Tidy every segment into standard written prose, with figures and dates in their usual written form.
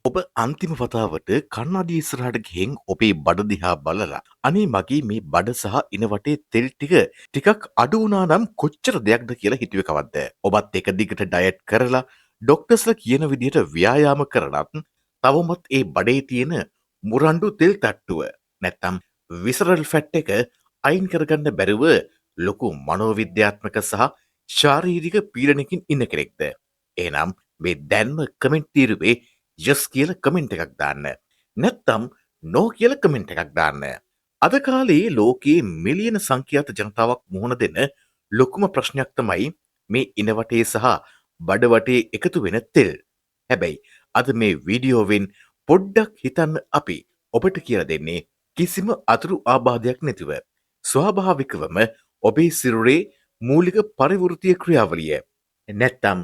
ඔබ අන්තිම වතාවට කන්නඩිය ඉස්සරහට ගිහින් ඔබේ බඩ දිහා බලලා අනේ මගේ මේ බඩ සහ ඉන වටේ තෙල් ටිකක් අඩු වුණා නම් කොච්චර දෙයක්ද කියලා හිතුවේ කවද්ද? ඔබත් එක දිගට ඩයට් කරලා ඩොක්ටර්ස්ලා කියන විදිහට ව්‍යායාම කරලත් තවමත් ඒ බඩේ තියෙන මුරණ්ඩු තෙල් තට්ටුව නැත්තම් විසරල් ෆැට් එක අයින් කරගන්න බැරුව ලොකු මනෝවිද්‍යාත්මක සහ ශාරීරික පීඩනකින් ඉන්න කෙනෙක්ද? එහෙනම් මේ දැන්ම කමෙන්ට් තීරුවේ යස් කියල කමෙන්ට් එකක් දාන්න. නැත්තම් නෝ කියල කමෙන්ට් එකක් දාන්න. අද කාලේ ලෝකයේ මිලියන සංඛ්‍යාත ජනතාවක් මුහුණ දෙන ලොකුම ප්‍රශ්නයක් තමයි මේ ඉනවටේ සහ බඩවටේ එකතු වෙන තෙල්. හැබැයි අද මේ වීඩියෝවෙන් පොඩ්ඩක් හිතන්න අපි ඔබට කියලා දෙන්නේ කිසිම අතුරු ආබාධයක් නැතිව. ස්වාභාවිකවම ඔබේ සිරුරේ මූලික පරිවෘතිය ක්‍රියාවලිය. නැත්තම්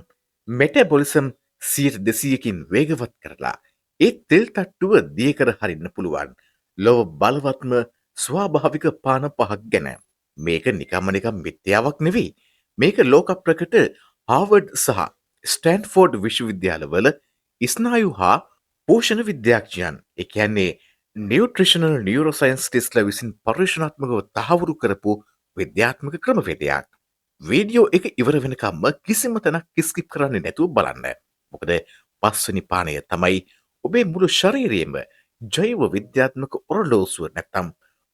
මෙටබොලිසම් 200කින් වේගවත් කරලා ඒ තෙල් තට්ටුව දියකර හරින්න පුළුවන් ලොව බලවත්ම ස්වාභාවික පාන පහක් ගැන. මේක නිකම්ම මිත්‍යාවක් නෙවෙයි. මේක ලෝක ප්‍රකට හාවර්ඩ් සහ ස්ටැන්ෆෝර්ඩ් විශ්වවිද්‍යාලවල ස්නායු හා පෝෂණ විද්‍යාඥයන් ඒ කියන්නේ නියුට්‍රිෂනල් නියුරෝසයන්ටිස්ට්ලා විසින් පර්යේෂණාත්මකව තහවුරු කරපු විද්‍යාත්මක ක්‍රමවේදයක්. වීඩියෝ එක ඉවර වෙනකම්ම කිසිම තැනක් ස්කිප් කරන්නේ නැතුව බලන්න. මොකද පස්වෙනි පානය තමයි ඔබේ මුළු ශරීරයේම ජෛව විද්‍යාත්මක ඔරලෝසුව නැත්තම්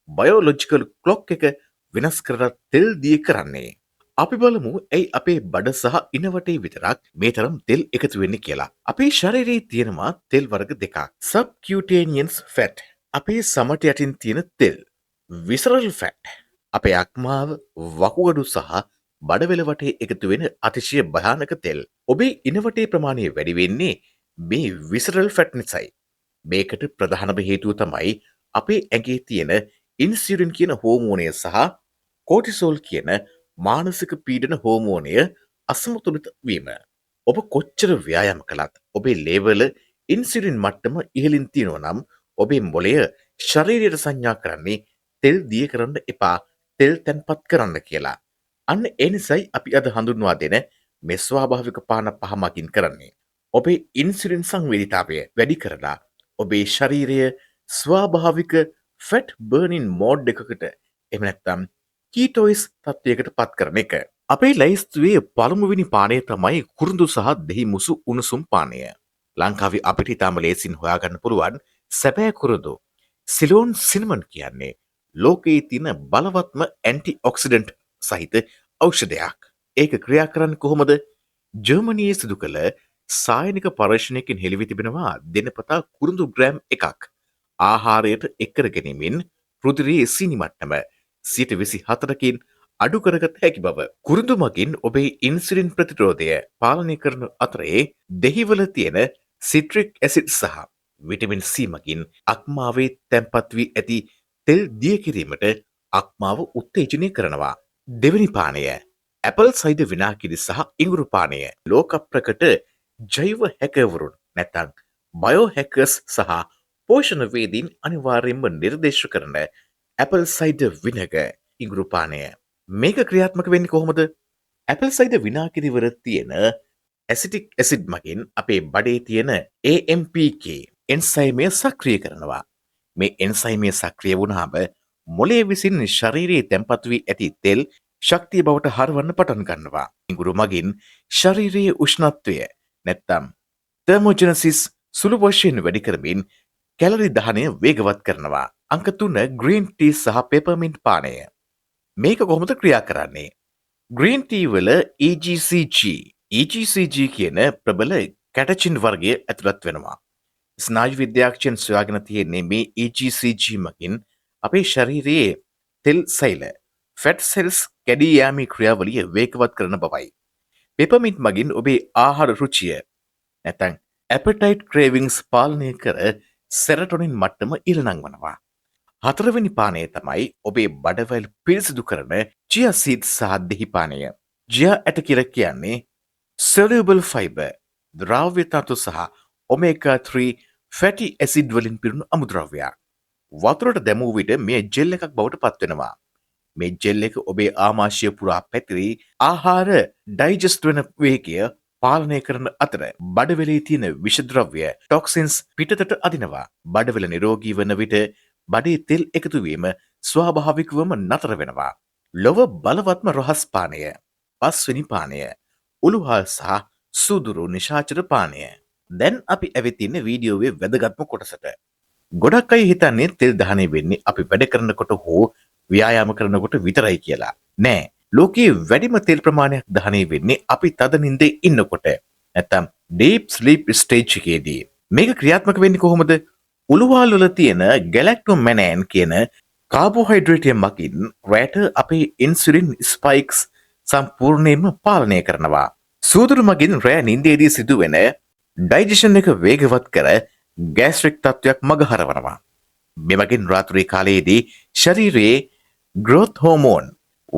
බයෝලොජිකල් ක්ලොක් එක වෙනස් කරලා තෙල් දිය කරන්නේ. අපි බලමු ඇයි අපේ බඩ සහ ඉනවටේ විතරක් මේ තරම් තෙල් එකතු වෙන්නේ කියලා. අපේ ශරීරයේ තියෙනවා තෙල් වර්ග දෙකක්. සබ්කියුටේනියන්ස් ෆැට් අපේ සමට යටින් තියෙන තෙල්. විසරල් ෆැට් අපේ අක්මාව වකුගඩු සහ බඩවැල වටේ එකතු වෙන අතිශය භයානක තෙල්. ඔබේ ඉනවටේ ප්‍රමාණය වැඩි වෙන්නේ මේ විසරල් ෆැට් නිසායි. මේකට ප්‍රධානම හේතුව තමයි අපේ ඇඟේ තියෙන ඉන්සියුලින් කියන හෝමෝනය සහ කෝටිසෝල් කියන මානසික පීඩන හෝමෝනය අසමතුලිත වීම. ඔබ කොච්චර ව්‍යායාම කළත් ඔබේ ලේවල ඉන්සියුලින් මට්ටම ඉහළින් තියෙනවා නම් ඔබේ මොළය ශරීරයට සංඥා කරන්නේ තෙල් දිය කරන්න එපා, තෙල් තැන්පත් කරන්න කියලා. අන්න ඒ නිසයි අපි අද හඳුන්වා දෙන මේ ස්වාභාවික පාන පහ මගින් කරන්නේ. ඔබේ ඉන්සියුලින් සංවේදීතාවය වැඩි කරලා ඔබේ ශරීරය ස්වාභාවික ෆැට් බර්නින් මෝඩ් එකකට එහෙම නැත්නම් කීටෝයිස් තත්වයකට පත් කරන එක. අපේ ලැයිස්තුවේ පළමුවෙනි පානය තමයි කුරුඳු සහ දෙහි මුසු උණුසුම් පානය. ලංකාවේ අපිට ඉතාම ලේසින් හොයාගන්න පුළුවන් සැබෑ කුරුඳු. සිලෝන් සිනමන් කියන්නේ ලෝකයේ තියෙන බලවත්ම ඇන්ටි ඔක්සිඩන්ට් සහිත ඖෂධයක්. ඒක ක්‍රියා කරන්න කොහොමද? ජර්මනියේ සිදු කළ සායනික පර්යේෂණයකින් හෙළිවී තිබෙනවා දිනපතා කුරුඳු ග්‍රෑම් එකක් ආහාරයට එක්කර ගැනීමෙන් රුධිරයේ සීනි මට්ටම 24%කින් අඩු කරගත හැකි බව. කුරුඳු මගින් ඔබේ ඉන්සියුලින් ප්‍රතිරෝධය පාලනය කරන අතරේ දෙහිවල තියෙන සිට්‍රික් ඇසිඩ් සහ විටමින් C මගින් අක්මාවේ තැන්පත් වී ඇති තෙල් දිය කිරීමට අක්මාව උත්තේජනය කරනවා. දෙවනි පානය ඇපල් සයිඩර් විනාගිරි සහ ඉඟුරු පානය. ලෝක ප්‍රකට ජෛව හැකර්වරුන් නැත්නම් බයෝ හැකර්ස් සහ පෝෂණ වේදීන් අනිවාර්යයෙන්ම නිර්දේශ කරන ඇපල් සයිඩර් විනගර් ඉඟුරු පානය. මේක ක්‍රියාත්මක වෙන්නේ කොහොමද? ඇපල් සයිඩර් විනාගිරි වල තියෙන ඇසිටික් ඇසිඩ් මගින් අපේ බඩේ තියෙන AMPK එන්සයිමය සක්‍රිය කරනවා. මේ එන්සයිමය සක්‍රිය වුණාම මොළය විසින් ශරීරයේ තැන්පත් වී ඇති තෙල් ශක්තිය බවට හරවන්න පටන් ගන්නවා. ඉඟුරු මගින් ශරීරයේ උෂ්ණත්වය නැත්තම් තර්මෝජෙනසිස් සුළු වශයෙන් වැඩි කරමින් කැලරි දහනය වේගවත් කරනවා. අංක 3 ග්‍රීන් ටී සහ පෙපර්මින්ට් පානය. මේක කොහොමද ක්‍රියා කරන්නේ? ග්‍රීන් ටී වල EGCG කියන ප්‍රබල කැටචින් වර්ගය ඇතුළත් වෙනවා. ස්නායු විද්‍යාඥයන් සොයාගෙන තියෙන්නේ මේ EGCG මගින් අපේ ශරීරයේ තෙල් සෛල ෆැට් සෙල්ස් කැඩී යාමේ ක්‍රියාවලිය වේගවත් කරන බවයි. පෙපර්මින්ට් මගින් ඔබේ ආහාර රුචිය නැත්නම් ඇපටයිට් ක්‍රේවිංස් පාලනය කර සෙරටොනින් මට්ටම ඉරණංවනවා. හතරවෙනි පානය තමයි ඔබේ බඩවැල් පිරිසිදු කරන චියා සීඩ්ස් සහ දෙහි පානය. චියා ඇට කියලා කියන්නේ soluble fiber ද්‍රව්‍ය තතු සහ ඔමේගා 3 ෆැටි ඇසිඩ් වලින් පිරුණු අමුද්‍රව්‍යයක්. වතුරට දැමූ විට මේ ජෙල් එකක් බවට පත්වෙනවා. මේ ජෙල් එක ඔබේ ආමාශය පුරා පැතිරී ආහාර ඩයිජස්ට් වෙන වේගය පාලනය කරන අතර බඩවැලේ තියෙන විෂද්‍රව්‍ය ටොක්සින්ස් පිටතට අදිනවා. බඩවැල නිරෝගී වන විට බඩේ තෙල් එකතුවීම ස්වාභාවිකවම නතර වෙනවා. ලොව බලවත්ම රහස් පානය. පස්වෙනි පානය. උළුහල් සහ සූදුරු නිශාචර පානය. දැන් අපි ඇවිත් ඉන්නේ වීඩියෝවේ වැදගත්ම කොටසට. ගොඩක් අය හිතන්නේ තෙල් දහනය වෙන්නේ අපි වැඩ කරනකොට හෝ ව්‍යායාම කරනකොට විතරයි කියලා. නෑ. ලෝකයේ වැඩිම තෙල් ප්‍රමාණයක් දහනය වෙන්නේ අපි තද නින්දේ ඉන්නකොට. නැත්තම් ඩීප් ස්ලීප් ස්ටේජ් එකේදී. මේක ක්‍රියාත්මක වෙන්නේ කොහොමද? උළුවාල් වල තියෙන ගැලැක්ටෝමැනෑන් කියන කාබෝහයිඩ්‍රේටය මගින් රැට අපේ ඉන්සුලින් ස්පයික්ස් සම්පූර්ණයෙන්ම පාලනය කරනවා. සූදුරු මගින් රෑ නින්දේදී සිදුවෙන ඩයිජෙෂන් එක වේගවත් කර ගෑස්ට්‍රික් තත්ත්වයක් මගහරවනවා. මෙමගින් රාත්‍රී කාලයේදී ශරීරයේ ග්‍රෝත් හෝමෝන්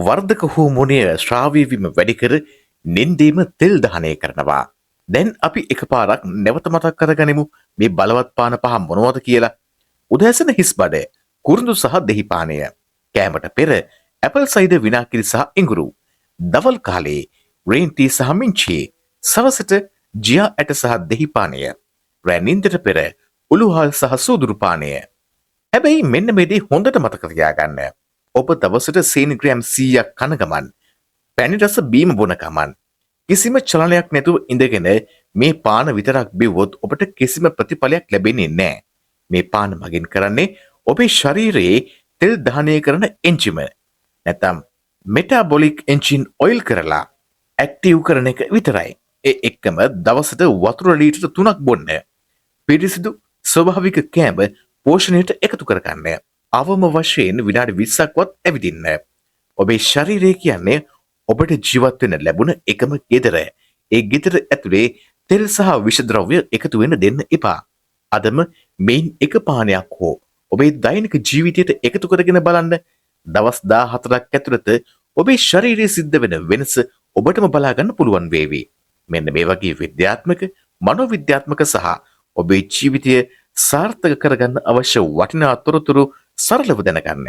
වර්ධක හෝමෝනය ශ්‍රාවීවීම වැඩිකර නින්දීම තෙල් දහනය කරනවා. දැන් අපි එකපාරක් නැවත මතක් කරගනිමු මේ බලවත් පාන පහ මොනවද කියලා. උදෑසන හිස් බඩ, කුරුඳු සහ දෙහි පානය. කෑමට පෙර ඇපල් සයිඩර් විනාකිරි සහ ඉඟුරු. දවල් කාලේ ග්‍රීන් ටී සහ මිංචි. සවසට ජියා ඇට සහ දෙහි පානය. රෑ නින්දට පෙර උළුහල් සහ සූදුරු පානය. හැබැයි මෙන්න මේ දේ හොඳට මතක තියාගන්න. ඔබ දවසට සීනි ග්‍රෑම් 100ක් කන ගමන් පැණි රස බීම බොන ගමන් කිසිම චලනයක් නැතුව ඉඳගෙන මේ පාන විතරක් බිව්වොත් ඔබට කිසිම ප්‍රතිඵලයක් ලැබෙන්නේ නැහැ. මේ පාන මගින් කරන්නේ ඔබේ ශරීරයේ තෙල් දහනය කරන එන්ජිම නැත්නම් මෙටාබොලික් එන්ජින් ඔයිල් කරලා ඇක්ටිව් කරන එක විතරයි. ඒ එක්කම දවසට වතුර ලීටර 3ක් බොන්න. පිරිසිදු ස්වභාවික කෑම පෝෂණයට එකතු කරගන්න. අවම වශයෙන් විනාඩි 20ක්වත් ඇවිදින්න. ඔබේ ශරීරය කියන්නේ ඔබට ජීවත් වෙන්න ලැබුණ එකම ගෙදර. ඒ ගෙදර ඇතුලේ තෙල් සහ විෂද්‍රව්‍ය එකතු වෙන්න දෙන්න එපා. අදම මේන් එක පානයක් හෝ ඔබේ දෛනික ජීවිතයට එකතු කරගෙන බලන්න. දවස් 14ක් ඇතුළත ඔබේ ශරීරයේ සිද්ධ වෙන වෙනස ඔබටම බලා ගන්න පුළුවන් වේවි. මෙන්න මේ වගේ විද්‍යාත්මක, මනෝවිද්‍යාත්මක සහ ඔබේ ජීවිතය සාර්ථක කරගන්න අවශ්‍ය වටිනා තොරතුරු සරලව දැනගන්න.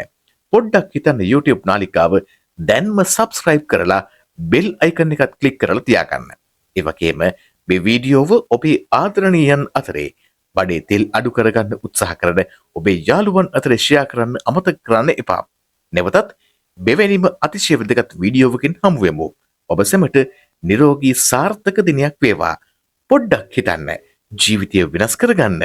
පොඩ්ඩක් හිතන්න YouTube නාලිකාව දැන්ම subscribe කරලා bell icon එකත් click කරලා තියාගන්න. ඒ වගේම මේ වීඩියෝව ඔබේ ආදරණීයයන් අතරේ බඩේ තෙල් අඩු කරගන්න උත්සාහ කරන ඔබේ යාළුවන් අතරේ share කරන්න අමතක කරන්න එපා. නැවතත් මෙවැනිම අතිශය වැදගත් වීඩියෝවකින් හමු වෙමු. ඔබ සැමට නිරෝගී සාර්ථක දිනයක් වේවා. පොඩ්ඩක් හිතන්න. ජීවිතය වෙනස් කරගන්න